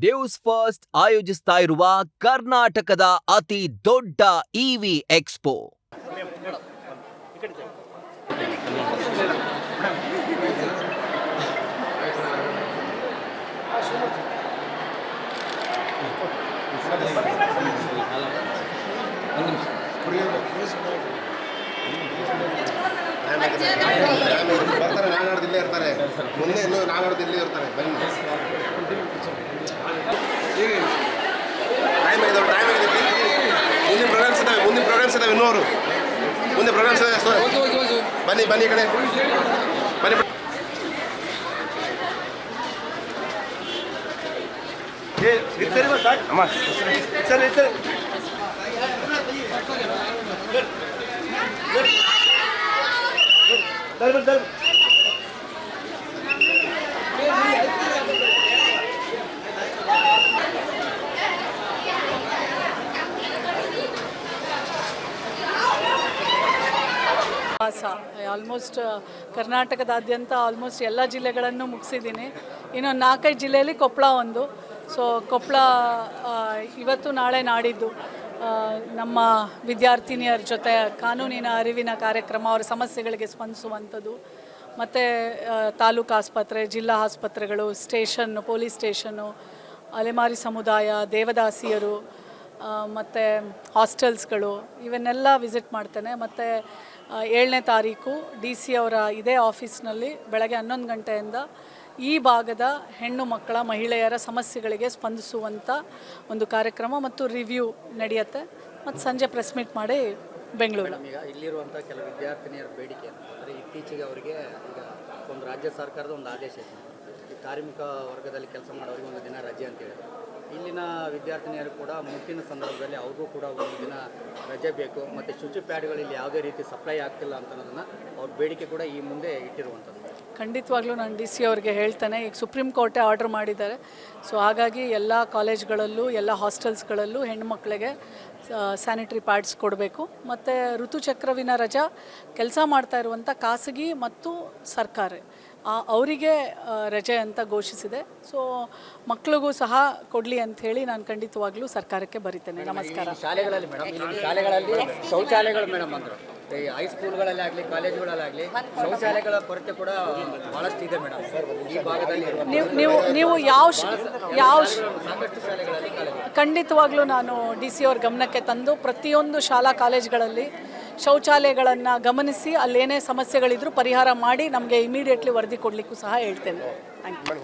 News first ಆಯೋಜಿಸ್ತಾ ಇರುವ ಕರ್ನಾಟಕದ ಅತಿ ದೊಡ್ಡ ಇವಿ ಎಕ್ಸ್ಪೋ ಬರ್ತಾರೆ. ನಾಳೆ ಇಲ್ಲೇ ಇರ್ತಾರೆ. ಮುಂದೆ ಇನ್ನೂ ನಾಳೆ ಇಲ್ಲೇ ಇರ್ತಾರೆ. ಬನ್ನಿ. ಟೈಮ್ ಆಗಿದೆ. ಮುಂದಿನ ಪ್ರೋಗ್ರಾಮ್ಸ್ ಇದಾವೆ ಇನ್ನೂರು. ಮುಂದೆ ಪ್ರೋಗ್ರಾಮ್ಸ್ ಇದಾವೆ. ಬನ್ನಿ ಈ ಕಡೆ ಬನ್ನಿ. ಅಮ್ಮ ಸರಿ ಆಲ್ಮೋಸ್ಟ್ ಕರ್ನಾಟಕದಾದ್ಯಂತ ಆಲ್ಮೋಸ್ಟ್ ಎಲ್ಲ ಜಿಲ್ಲೆಗಳನ್ನು ಮುಗಿಸಿದ್ದೀನಿ. ಇನ್ನು 4-5 ಜಿಲ್ಲೆಯಲ್ಲಿ ಕೊಪ್ಪಳ ಒಂದು. ಸೊ ಕೊಪ್ಪಳ ಇವತ್ತು ನಾಳೆ ನಾಡಿದ್ದು ನಮ್ಮ ವಿದ್ಯಾರ್ಥಿನಿಯರ ಜೊತೆ ಕಾನೂನಿನ ಅರಿವಿನ ಕಾರ್ಯಕ್ರಮ, ಅವರ ಸಮಸ್ಯೆಗಳಿಗೆ ಸ್ಪಂದಿಸುವಂಥದ್ದು, ಮತ್ತು ತಾಲೂಕು ಆಸ್ಪತ್ರೆ, ಜಿಲ್ಲಾ ಆಸ್ಪತ್ರೆಗಳು, ಸ್ಟೇಷನ್ನು, ಪೊಲೀಸ್ ಸ್ಟೇಷನ್ನು, ಅಲೆಮಾರಿ ಸಮುದಾಯ, ದೇವದಾಸಿಯರು, ಮತ್ತು ಹಾಸ್ಟೆಲ್ಸ್ಗಳು, ಇವನ್ನೆಲ್ಲ ವಿಸಿಟ್ ಮಾಡ್ತೇನೆ. ಮತ್ತು 7ನೇ ತಾರೀಕು DC ಅವರ ಇದೇ ಆಫೀಸ್ನಲ್ಲಿ ಬೆಳಗ್ಗೆ 11 ಗಂಟೆಯಿಂದ ಈ ಭಾಗದ ಹೆಣ್ಣು ಮಕ್ಕಳ, ಮಹಿಳೆಯರ ಸಮಸ್ಯೆಗಳಿಗೆ ಸ್ಪಂದಿಸುವಂಥ ಒಂದು ಕಾರ್ಯಕ್ರಮ ಮತ್ತು ರಿವ್ಯೂ ನಡೆಯುತ್ತೆ. ಮತ್ತು ಸಂಜೆ ಪ್ರೆಸ್ ಮೀಟ್ ಮಾಡಿ ಬೆಂಗಳೂರು. ಈಗ ಇಲ್ಲಿರುವಂಥ ಕೆಲವು ವಿದ್ಯಾರ್ಥಿನಿಯರ ಬೇಡಿಕೆ ಅಂದರೆ ಇತ್ತೀಚೆಗೆ ಅವರಿಗೆ ಈಗ ಒಂದು ರಾಜ್ಯ ಸರ್ಕಾರದ ಒಂದು ಆದೇಶ ಇದೆ, ಈ ಕಾರ್ಮಿಕ ವರ್ಗದಲ್ಲಿ ಕೆಲಸ ಮಾಡೋರಿಗೆ ಒಂದು ದಿನ ರಜೆ ಅಂತೇಳಿ. ಇಲ್ಲಿನ ವಿದ್ಯಾರ್ಥಿನಿಯರು ಕೂಡ ಮುಟ್ಟಿನ ಸಂದರ್ಭದಲ್ಲಿ ಅವ್ರಿಗೂ ಕೂಡ ಒಂದು ದಿನ ರಜೆ ಬೇಕು, ಮತ್ತು ಶುಚಿ ಪ್ಯಾಡ್ಗಳು ಇಲ್ಲಿ ಯಾವುದೇ ರೀತಿ ಸಪ್ಲೈ ಆಗ್ತಿಲ್ಲ ಅಂತ ಅನ್ನೋದನ್ನು ಅವ್ರ ಬೇಡಿಕೆ ಕೂಡ ಈ ಮುಂದೆ ಇಟ್ಟಿರುವಂಥದ್ದು. ಖಂಡಿತವಾಗ್ಲೂ ನಾನು DC ಅವ್ರಿಗೆ ಹೇಳ್ತೇನೆ. ಈಗ ಸುಪ್ರೀಂ ಕೋರ್ಟೇ ಆರ್ಡ್ರ್ ಮಾಡಿದ್ದಾರೆ. ಸೊ ಹಾಗಾಗಿ ಎಲ್ಲ ಕಾಲೇಜ್ಗಳಲ್ಲೂ, ಎಲ್ಲ ಹಾಸ್ಟೆಲ್ಸ್ಗಳಲ್ಲೂ ಹೆಣ್ಣುಮಕ್ಕಳಿಗೆ ಸ್ಯಾನಿಟರಿ ಪ್ಯಾಡ್ಸ್ ಕೊಡಬೇಕು. ಮತ್ತು ಋತುಚಕ್ರವಿನ ರಜಾ ಕೆಲಸ ಮಾಡ್ತಾ ಇರುವಂಥ ಖಾಸಗಿ ಮತ್ತು ಸರ್ಕಾರ ಅವರಿಗೆ ರಜೆ ಅಂತ ಘೋಷಿಸಿದೆ. ಸೊ ಮಕ್ಕಳಿಗೂ ಸಹ ಕೊಡಲಿ ಅಂಥೇಳಿ ನಾನು ಖಂಡಿತವಾಗ್ಲೂ ಸರ್ಕಾರಕ್ಕೆ ಬರಿತೇನೆ. ನಮಸ್ಕಾರ. ಶಾಲೆಗಳಲ್ಲಿ ಮೇಡಮ್, ಇಲ್ಲಿ ಶಾಲೆಗಳಲ್ಲಿ ಶೌಚಾಲಯಗಳು ಮೇಡಮ್ ಅಂದರು, ಈ ಹೈಸ್ಕೂಲ್ಗಳಲ್ಲಿ ಆಗಲಿ, ಕಾಲೇಜುಗಳಲ್ಲಾಗಲಿ ಶೌಚಾಲಯಗಳ ಕೊರತೆ ಕೂಡ ಭಾಳಷ್ಟು ಇದೆ ಮೇಡಮ್ ಈ ಭಾಗದಲ್ಲಿ. ನೀವು ಯಾವ ಸಾಕಷ್ಟು ಶಾಲೆಗಳಲ್ಲಿ ಖಂಡಿತವಾಗ್ಲೂ ನಾನು DC ಅವ್ರ ಗಮನಕ್ಕೆ ತಂದು ಪ್ರತಿಯೊಂದು ಶಾಲಾ ಕಾಲೇಜುಗಳಲ್ಲಿ ಶೌಚಾಲಯಗಳನ್ನು ಗಮನಿಸಿ ಅಲ್ಲೇನೇ ಸಮಸ್ಯೆಗಳಿದ್ರೂ ಪರಿಹಾರ ಮಾಡಿ ನಮಗೆ ಇಮಿಡಿಯೇಟ್ಲಿ ವರದಿ ಕೊಡಲಿಕ್ಕೂ ಸಹ ಹೇಳ್ತೇನೆ. Thank you.